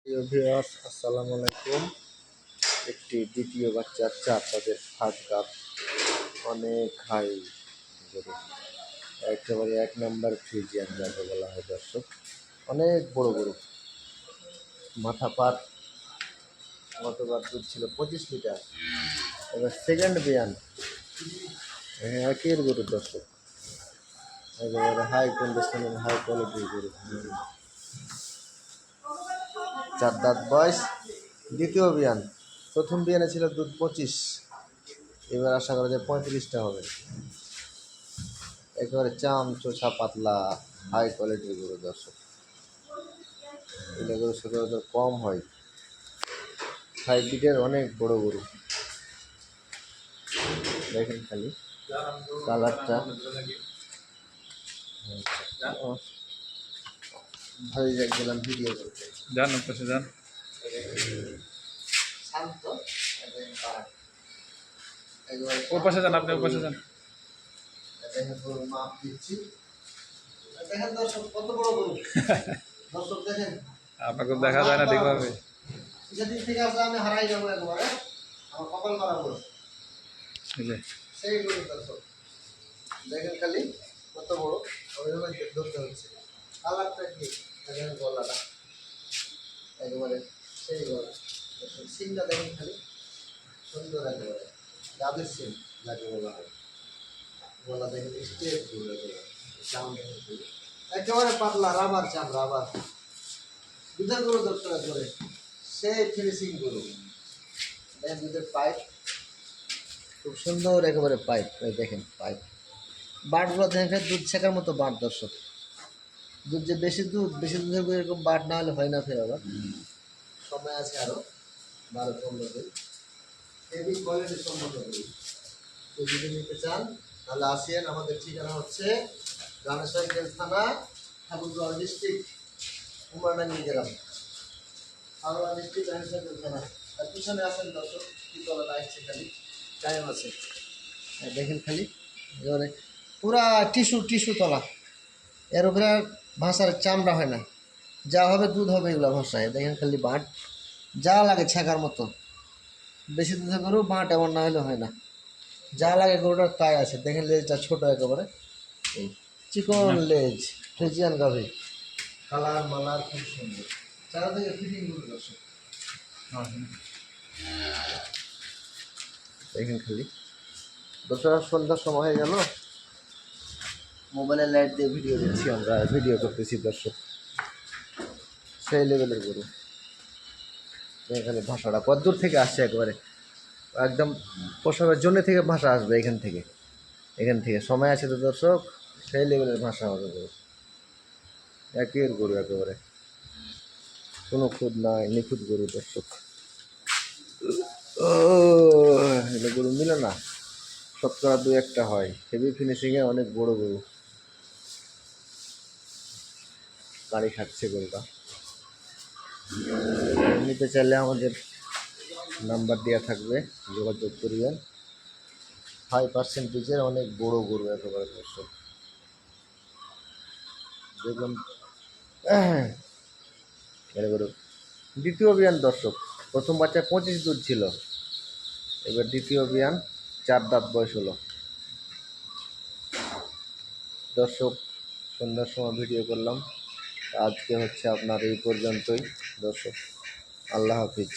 প্রিয় ভিউয়ার্স, আসসালামু আলাইকুম। একটি দ্বিতীয় বাচ্চার চার তাদের ফার্স্ট গাব অনেক হাই গরু, একেবারে এক নম্বর ফ্রিজিয়ান যাকে বলা হয় দর্শক। অনেক বড় গরু, মাথা পার। গতবার দুধ ছিল 25 লিটার, এবার সেকেন্ড বিয়ান একের গরু দর্শক, একেবারে হাই কন্ডিশনের হাই কোয়ালিটির গরু। চার দাঁত বয়স, দ্বিতীয় বিয়ান। প্রথম বিয়ানে ছিল দুধ 25, এবার আশা করা যায় 35টা হবে। একেবারে চাম চোষা পাতলা হাই কোয়ালিটির গরু দর্শক। এটা গরু সচরাচর কম হয়, হাইব্রিডের অনেক বড় গরু। দেখেন খালি কালারটা, ভালোই গেলাম ভিডিও করতে। যান পাশে যান, শান্ত ও পাশে যান, আপনি ও পাশে যান। দেখেন গরু মাপ দিচ্ছি, দেখেন দর্শক কত বড় গরু। দর্শক দেখেন, আপনাকে দেখা যায় না ঠিকভাবে। যেদিন থেকে আসলে আমি হারাই যাবো একবারে, আমার কপাল মারাবো সেই গরু দর্শক। দেখেন খালি কত বড়, ওইভাবে ধরতে হচ্ছে। কালারটা কি দেখেন, গলাটা একেবারে সেই গলা। সিংটা দেখেন খালি সুন্দর, একেবারে গাভীর সিং যাকে বলা হয়। গলা দেখেন স্ট্রেট গরু, একেবারে চাম দেখেন খালি একেবারে পাতলা রাবার চাম, রাবার দুধের গরু দর্শক, করে সেই ফিনিশিং গরু। দেখেন দুধের পাইপ খুব সুন্দর, একেবারে পাইপ। দেখেন পাইপ, বাটগুলো দেখেন দুধ ছেঁকার মতো বাট দর্শক। দুধ যে বেশি দুধের গরু এরকম বাট না হলে হয় না। ফের আবার সময় আছে আরো 12-15 দিন। হেভি কোয়ালিটির সম্পন্ন করি। তো যদি নিতে চান তাহলে আসেন। আমাদের ঠিকানা হচ্ছে রানাসাইকেল থানা, ঠাকুরগাঁও ডিস্ট্রিক্ট, কুমারডাঙ্গি গ্রাম, হাওড়া ডিস্ট্রিক্ট রানাসাইকেল থানা। আর পিছনে আসেন দর্শক, তলাটা আসছে খালি টাইম আছে। দেখেন খালি এবারে পুরা টিস্যু তলা, এর উপরে আর ভাষার চামড়া হয় না, যা হবে দুধ হবে এগুলো ভাষায়। দেখেন খালি বাঁট যা লাগে ছেঁকার মতো। বেশি দুধে গরু বাঁট এমন না হলে হয় না, যা লাগে গরুটার তাই আছে। দেখেন লেজটা ছোট, একেবারে এই চিকন লেজ, ফ্রিজিয়ান গাভী। কালার মালার খুব সুন্দর, চারিদিকে ফিটিং গরু দর্শক। দেখেন খালি দর্শক, সন্ধ্যার সময় হয়ে গেল, মোবাইলের লাইট দিয়ে ভিডিও দিচ্ছি, আমরা ভিডিও করতেছি দর্শক। সেই লেভেলের গরু। এখানে ভাষাটা কত দূর থেকে আসছে, একবারে একদম প্রসবের জন্য থেকে ভাষা আসবে এখান থেকে সময় আছে তো দর্শক, সেই লেভেলের ভাষা হবে গরু। একের গরু, একেবারে কোনো খুদ নাই, নিখুঁত গরু দর্শক। এটা গরু মিলে না, শতকরা 2-1টা হয়। হেভি ফিনিশিংয়ে অনেক বড় গরু, গাড়ি খাচ্ছে গরুটা। নিতে চাইলে আমাদের নাম্বার দেওয়া থাকবে, যোগাযোগ করিবেন। হাই পার্সেন্টেজের অনেক বড় গরু, একেবারে দর্শক দেখুন। গরু দ্বিতীয় বিয়ান দর্শক। প্রথম বাচ্চা 25 দুধ ছিল, এবার দ্বিতীয় বিয়ান 4 দাঁত বয়স হলো দর্শক। সন্ধ্যার সময় ভিডিও করলাম, আজকে হচ্ছে আপনার এই পর্যন্তই দর্শক। আল্লাহ হাফিজ।